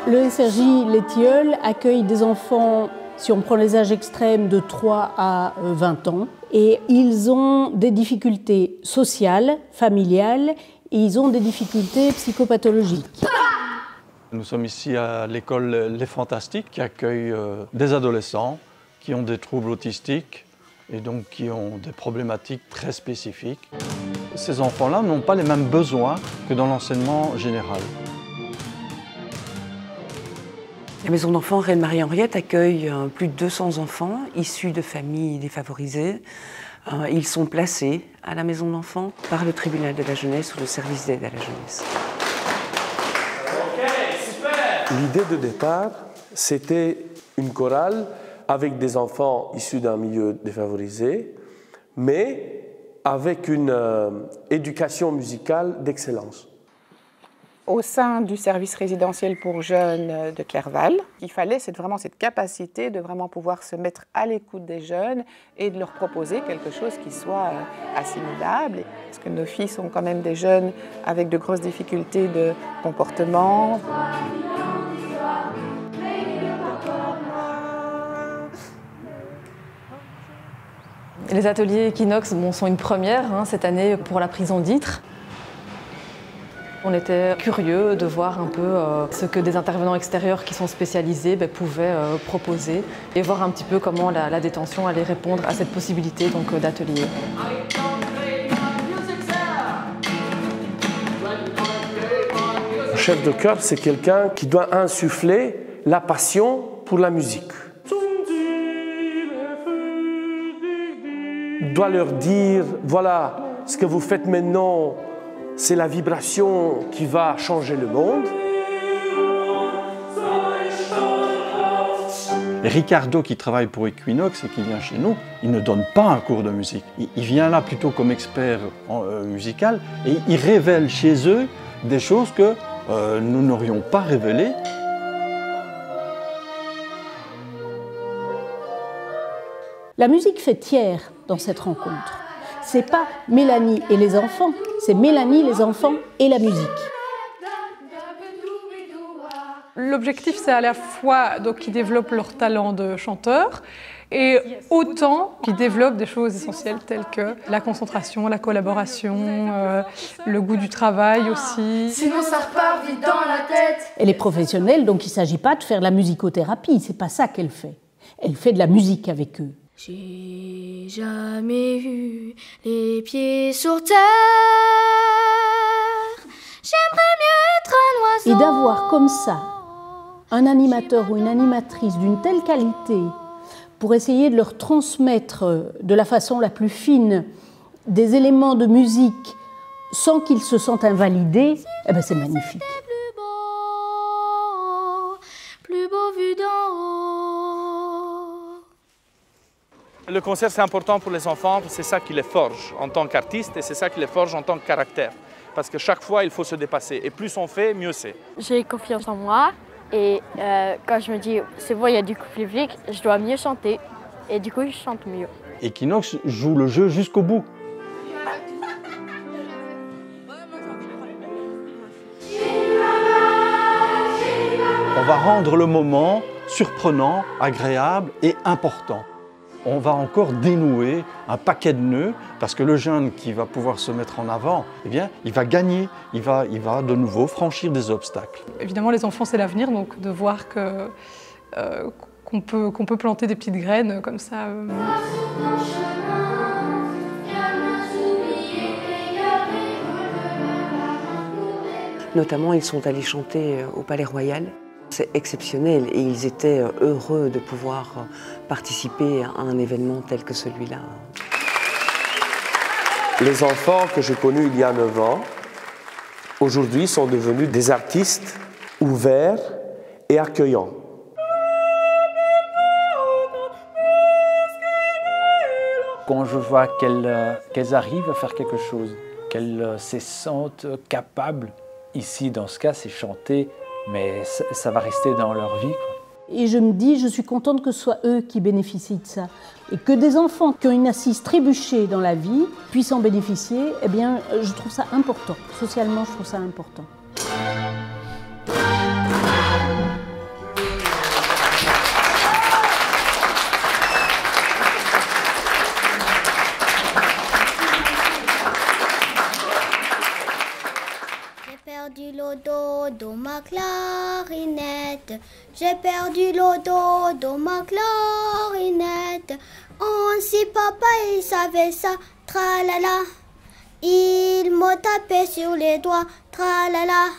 Le SRJ Les Tilleuls accueille des enfants, si on prend les âges extrêmes, de 3 à 20 ans. Et ils ont des difficultés sociales, familiales, et ils ont des difficultés psychopathologiques. Nous sommes ici à l'école Les Fantastiques qui accueille des adolescents qui ont des troubles autistiques et donc qui ont des problématiques très spécifiques. Ces enfants-là n'ont pas les mêmes besoins que dans l'enseignement général. La maison d'enfants Reine-Marie-Henriette accueille plus de 200 enfants issus de familles défavorisées. Ils sont placés à la maison d'enfants par le tribunal de la jeunesse ou le service d'aide à la jeunesse. L'idée de départ, c'était une chorale avec des enfants issus d'un milieu défavorisé, mais avec une éducation musicale d'excellence. Au sein du service résidentiel pour jeunes de Clerval, il fallait vraiment cette capacité de vraiment pouvoir se mettre à l'écoute des jeunes et de leur proposer quelque chose qui soit assimilable. Parce que nos filles sont quand même des jeunes avec de grosses difficultés de comportement. Les ateliers Equinox sont une première cette année pour la prison d'Ytre. On était curieux de voir un peu ce que des intervenants extérieurs qui sont spécialisés pouvaient proposer et voir un petit peu comment la détention allait répondre à cette possibilité d'atelier. Le chef de chœur, c'est quelqu'un qui doit insuffler la passion pour la musique. Il doit leur dire, voilà, ce que vous faites maintenant, c'est la vibration qui va changer le monde. Et Ricardo, qui travaille pour Equinox et qui vient chez nous, il ne donne pas un cours de musique. Il vient là plutôt comme expert musical et il révèle chez eux des choses que nous n'aurions pas révélées. La musique fait tiers dans cette rencontre. C'est pas Mélanie et les enfants, c'est Mélanie, les enfants et la musique. L'objectif, c'est à la fois qu'ils développent leur talent de chanteur et autant qu'ils développent des choses essentielles telles que la concentration, la collaboration, le goût du travail aussi. Sinon ça repart vite dans la tête. Elle est professionnelle, donc il ne s'agit pas de faire de la musicothérapie, c'est pas ça qu'elle fait. Elle fait de la musique avec eux. J'ai jamais eu les pieds sur terre. J'aimerais mieux être un oiseau. Et d'avoir comme ça un animateur ou une animatrice d'une telle qualité pour essayer de leur transmettre de la façon la plus fine des éléments de musique sans qu'ils se sentent invalidés, c'est magnifique. Plus beau vu d'en haut. Le concert, c'est important pour les enfants, c'est ça qui les forge en tant qu'artistes et c'est ça qui les forge en tant que caractère. Parce que chaque fois, il faut se dépasser. Et plus on fait, mieux c'est. J'ai confiance en moi et quand je me dis, c'est bon, il y a du public, je dois mieux chanter. Et du coup, je chante mieux. Equinox joue le jeu jusqu'au bout. On va rendre le moment surprenant, agréable et important. On va encore dénouer un paquet de nœuds parce que le jeune qui va pouvoir se mettre en avant, il va gagner, il va de nouveau franchir des obstacles. Évidemment, les enfants, c'est l'avenir, donc de voir qu'on peut planter des petites graines comme ça. Notamment, ils sont allés chanter au Palais Royal. C'est exceptionnel et ils étaient heureux de pouvoir participer à un événement tel que celui-là. Les enfants que j'ai connus il y a 9 ans, aujourd'hui sont devenus des artistes ouverts et accueillants. Quand je vois qu'elles arrivent à faire quelque chose, qu'elles se sentent capables, ici dans ce cas c'est chanter, mais ça va rester dans leur vie, quoi. Et je me dis, je suis contente que ce soit eux qui bénéficient de ça. Et que des enfants qui ont une assise trébuchée dans la vie puissent en bénéficier, je trouve ça important. Socialement, je trouve ça important. J'ai perdu le dos de ma clarinette. Oh, si papa il savait ça, tralala. Il m'a tapé sur les doigts, tralala.